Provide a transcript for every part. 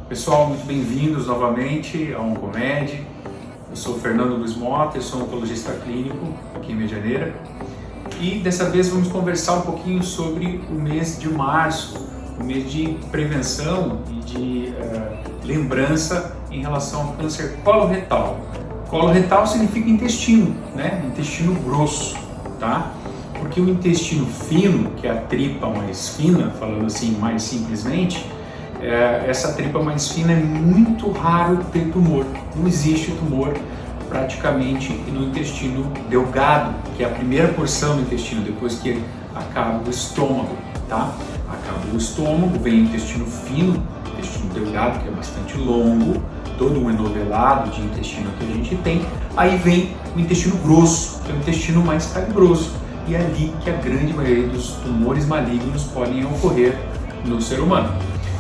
Pessoal, muito bem-vindos novamente ao Oncomed. Eu sou o Fernando Luiz Mota, eu sou oncologista clínico aqui em Medianeira e dessa vez vamos conversar um pouquinho sobre o mês de março, o mês de prevenção e de lembrança em relação ao câncer coloretal. Coloretal significa intestino, né? Intestino grosso, tá? Porque o intestino fino, que é a tripa mais fina, falando assim mais simplesmente, essa tripa mais fina é muito raro ter tumor. Não existe tumor praticamente no intestino delgado, que é a primeira porção do intestino, depois que acaba o estômago, tá? Acaba o estômago, vem o intestino fino, o intestino delgado, que é bastante longo, todo um enovelado de intestino que a gente tem. Aí vem o intestino grosso, que é o intestino mais calibroso, e é ali que a grande maioria dos tumores malignos podem ocorrer no ser humano.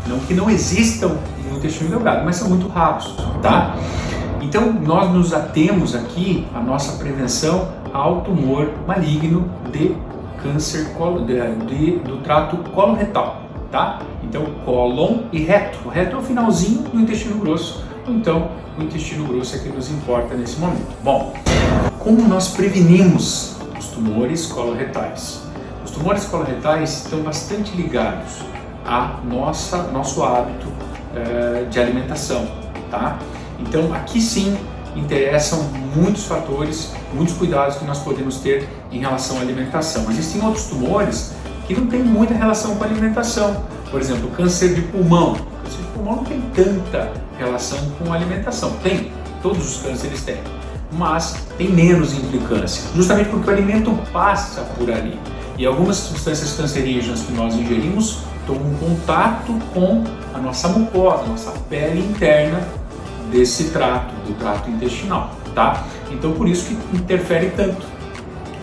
Não que não existam no intestino delgado, mas são muito raros, tá? Então nós nos atemos aqui à nossa prevenção ao tumor maligno de câncer do trato coloretal, tá? Então cólon e reto. O reto é o finalzinho do intestino grosso, então o intestino grosso é que nos importa nesse momento. Bom, como nós prevenimos os tumores coloretais? Os tumores coloretais estão bastante ligados a nosso hábito de alimentação, tá? Então aqui sim interessam muitos fatores, muitos cuidados que nós podemos ter em relação à alimentação. Existem outros tumores que não têm muita relação com a alimentação. Por exemplo, câncer de pulmão. O câncer de pulmão não tem tanta relação com a alimentação. Tem, todos os cânceres têm, mas tem menos implicância, justamente porque o alimento passa por ali. E algumas substâncias cancerígenas que nós ingerimos tomam contato com a nossa mucosa, a nossa pele interna desse trato, do trato intestinal, tá? Então por isso que interfere tanto.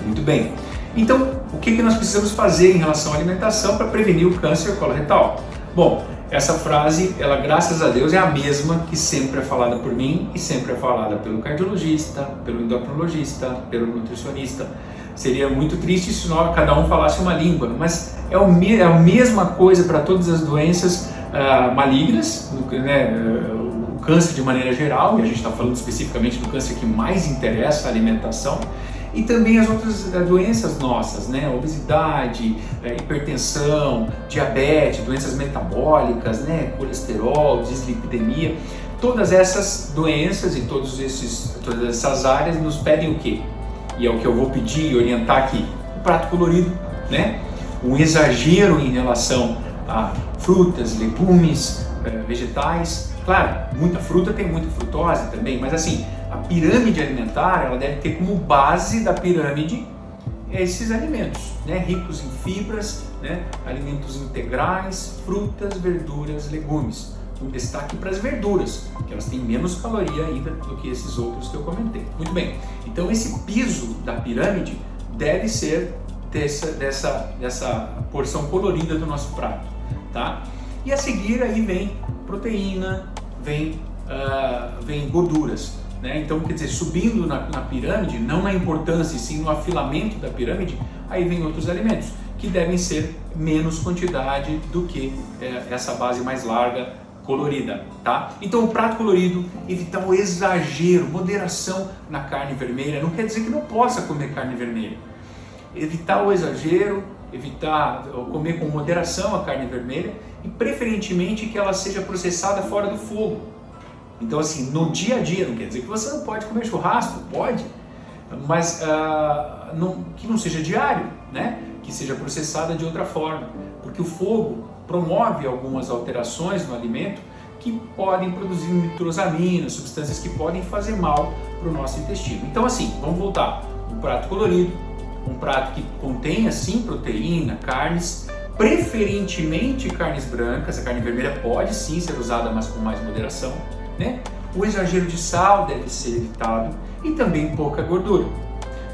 Muito bem. Então o que nós precisamos fazer em relação à alimentação para prevenir o câncer coloretal? Bom, essa frase, ela graças a Deus é a mesma que sempre é falada por mim e sempre é falada pelo cardiologista, pelo endocrinologista, pelo nutricionista. Seria muito triste se cada um falasse uma língua, mas é a mesma coisa para todas as doenças malignas, né? O câncer de maneira geral, e a gente está falando especificamente do câncer que mais interessa a alimentação, e também as outras doenças nossas, né? Obesidade, hipertensão, diabetes, doenças metabólicas, né? Colesterol, dislipidemia. Todas essas doenças e todas essas áreas nos pedem o quê? E é o que eu vou pedir e orientar aqui: o prato colorido, né? Um exagero em relação a frutas, legumes, vegetais. Claro, muita fruta tem muita frutose também, mas assim, a pirâmide alimentar, ela deve ter como base da pirâmide esses alimentos, né? Ricos em fibras, né? Alimentos integrais, frutas, verduras, legumes. Um destaque para as verduras, que elas têm menos caloria ainda do que esses outros que eu comentei. Muito bem, então esse piso da pirâmide deve ser dessa porção colorida do nosso prato, tá? E a seguir aí vem proteína, vem gorduras, né? Então, quer dizer, subindo na pirâmide, não na importância, e sim no afilamento da pirâmide, aí vem outros alimentos, que devem ser menos quantidade do que essa base mais larga, colorida, tá? Então o prato colorido, evitar o exagero, moderação na carne vermelha. Não quer dizer que não possa comer carne vermelha. Evitar o exagero, evitar comer com moderação a carne vermelha e preferentemente que ela seja processada fora do fogo. Então assim, no dia a dia, não quer dizer que você não pode comer churrasco, pode, mas que não seja diário, né? Que seja processada de outra forma, porque o fogo promove algumas alterações no alimento que podem produzir nitrosaminas, substâncias que podem fazer mal para o nosso intestino. Então assim, vamos voltar. Um prato colorido, um prato que contém assim proteína, carnes, preferentemente carnes brancas. A carne vermelha pode sim ser usada, mas com mais moderação, né? O exagero de sal deve ser evitado e também pouca gordura.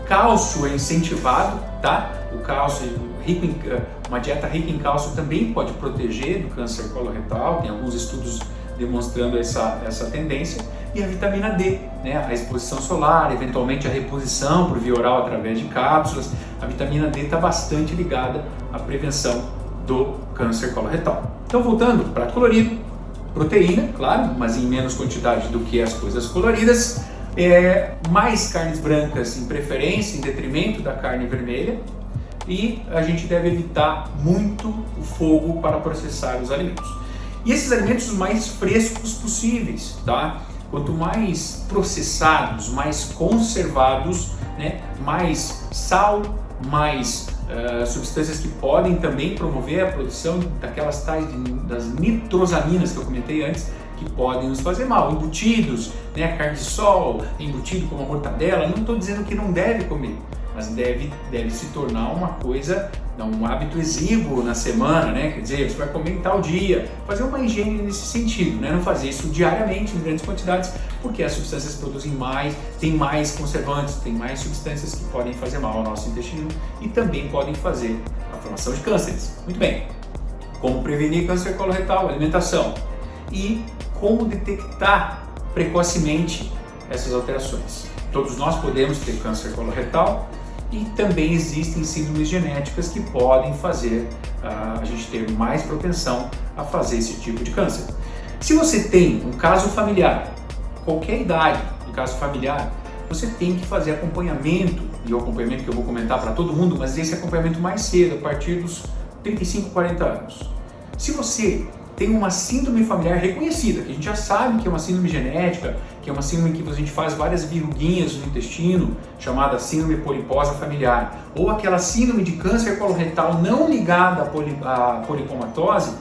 Cálcio é incentivado, tá? O cálcio, uma dieta rica em cálcio também pode proteger do câncer coloretal, tem alguns estudos demonstrando essa tendência. E a vitamina D, né? A exposição solar, eventualmente a reposição por via oral através de cápsulas. A vitamina D está bastante ligada à prevenção do câncer coloretal. Então, voltando, prato colorido, proteína, claro, mas em menos quantidade do que as coisas coloridas, mais carnes brancas em preferência, em detrimento da carne vermelha, e a gente deve evitar muito o fogo para processar os alimentos. E esses alimentos os mais frescos possíveis, tá? Quanto mais processados, mais conservados, né? Mais sal, mais substâncias que podem também promover a produção daquelas tais das nitrosaminas que eu comentei antes, que podem nos fazer mal. Embutidos, né? Carne de sol, embutido como a mortadela, não estou dizendo que não deve comer, mas deve se tornar uma coisa, um hábito exíguo na semana, né? Quer dizer, você vai comer em tal dia, fazer uma higiene nesse sentido, né? Não fazer isso diariamente em grandes quantidades, porque as substâncias produzem mais, tem mais conservantes, tem mais substâncias que podem fazer mal ao nosso intestino e também podem fazer a formação de cânceres. Muito bem, como prevenir câncer coloretal? Alimentação. E como detectar precocemente essas alterações. Todos nós podemos ter câncer coloretal, e também existem síndromes genéticas que podem fazer a gente ter mais propensão a fazer esse tipo de câncer. Se você tem um caso familiar, qualquer idade do caso familiar, você tem que fazer acompanhamento, e o acompanhamento que eu vou comentar para todo mundo, mas esse acompanhamento mais cedo, a partir dos 35, 40 anos. Se você tem uma síndrome familiar reconhecida, que a gente já sabe que é uma síndrome genética, que é uma síndrome que a gente faz várias verruguinhas no intestino, chamada síndrome poliposa familiar, ou aquela síndrome de câncer coloretal não ligada à polipomatose,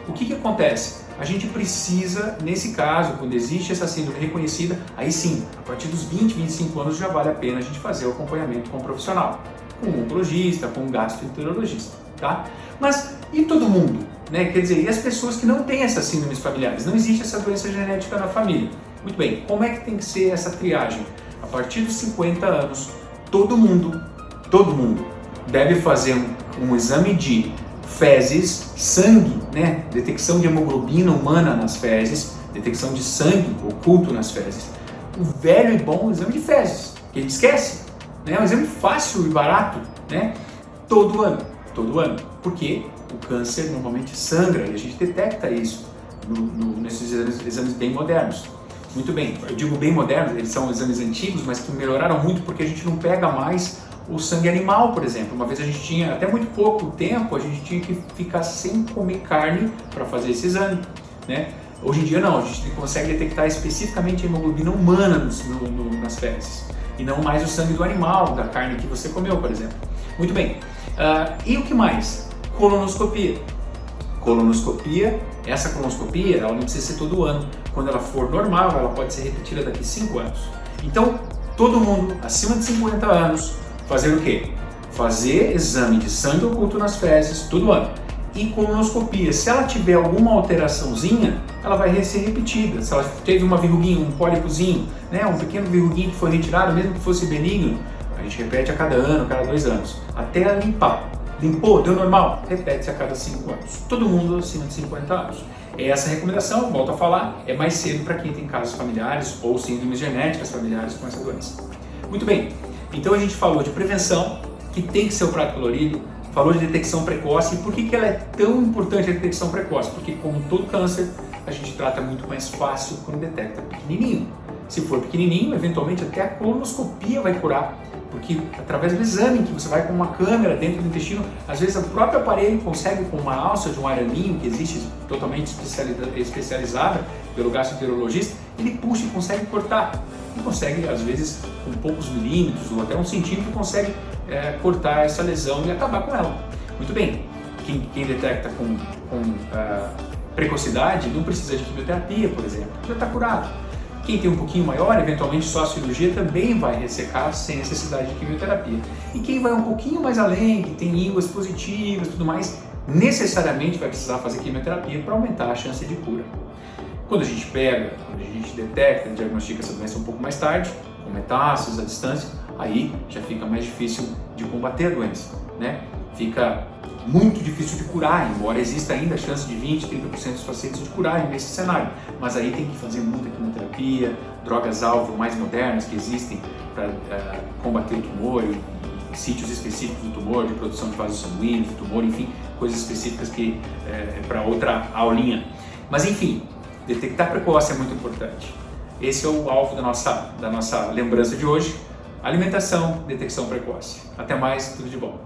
o que acontece? A gente precisa, nesse caso, quando existe essa síndrome reconhecida, aí sim, a partir dos 20, 25 anos já vale a pena a gente fazer o acompanhamento com um profissional, com um oncologista, com um gastroenterologista, tá? Mas e todo mundo? Né? Quer dizer, e as pessoas que não têm essas síndromes familiares? Não existe essa doença genética na família. Muito bem, como é que tem que ser essa triagem? A partir dos 50 anos, todo mundo deve fazer um exame de fezes, sangue, né? Detecção de hemoglobina humana nas fezes, detecção de sangue oculto nas fezes. O velho e bom exame de fezes, que a gente esquece, né? É um exame fácil e barato, né? Todo ano. Porque o câncer normalmente sangra e a gente detecta isso nesses exames bem modernos. Muito bem, eu digo bem modernos, eles são exames antigos, mas que melhoraram muito porque a gente não pega mais o sangue animal, por exemplo. Uma vez a gente tinha, até muito pouco tempo, a gente tinha que ficar sem comer carne para fazer esse exame, né? Hoje em dia não, a gente consegue detectar especificamente a hemoglobina humana nas fezes e não mais o sangue do animal, da carne que você comeu, por exemplo. Muito bem, e o que mais? Colonoscopia. Essa colonoscopia, ela não precisa ser todo ano. Quando ela for normal, ela pode ser repetida daqui a 5 anos. Então, todo mundo acima de 50 anos, fazer o quê? Fazer exame de sangue oculto nas fezes todo ano. E colonoscopia, se ela tiver alguma alteraçãozinha, ela vai ser repetida. Se ela teve uma verruguinha, um pólipozinho, né, um pequeno verruguinho que foi retirado, mesmo que fosse benigno, a gente repete a cada ano, cada 2 anos, até limpar. Limpou, deu normal, repete-se a cada 5 anos. Todo mundo acima de 50 anos. Essa recomendação, volto a falar, é mais cedo para quem tem casos familiares ou síndromes genéticas familiares com essa doença. Muito bem, então a gente falou de prevenção, que tem que ser o prato colorido, falou de detecção precoce. E por que ela é tão importante a detecção precoce? Porque, como todo câncer, a gente trata muito mais fácil quando detecta pequenininho. Se for pequenininho, eventualmente até a colonoscopia vai curar, porque através do exame que você vai com uma câmera dentro do intestino, às vezes o próprio aparelho consegue, com uma alça de um araminho que existe totalmente especializada pelo gastroenterologista, ele puxa e consegue cortar. E consegue, às vezes, com poucos milímetros ou até 1 centímetro, consegue cortar essa lesão e acabar com ela. Muito bem, quem detecta com precocidade não precisa de quimioterapia, por exemplo, já está curado. Quem tem um pouquinho maior, eventualmente só a cirurgia também vai ressecar sem necessidade de quimioterapia. E quem vai um pouquinho mais além, que tem ínguas positivas e tudo mais, necessariamente vai precisar fazer quimioterapia para aumentar a chance de cura. Quando a gente pega, quando a gente detecta, diagnostica essa doença um pouco mais tarde, com metástases à distância, aí já fica mais difícil de combater a doença, né? Fica muito difícil de curar, embora exista ainda a chance de 20, 30% dos pacientes de curarem nesse cenário. Mas aí tem que fazer muita quimioterapia, drogas-alvo mais modernas que existem para combater o tumor e sítios específicos do tumor, de produção de vasos sanguíneos, do tumor, enfim, coisas específicas que é para outra aulinha. Mas enfim, detectar precoce é muito importante. Esse é o alvo da nossa lembrança de hoje. Alimentação, detecção precoce. Até mais, tudo de bom.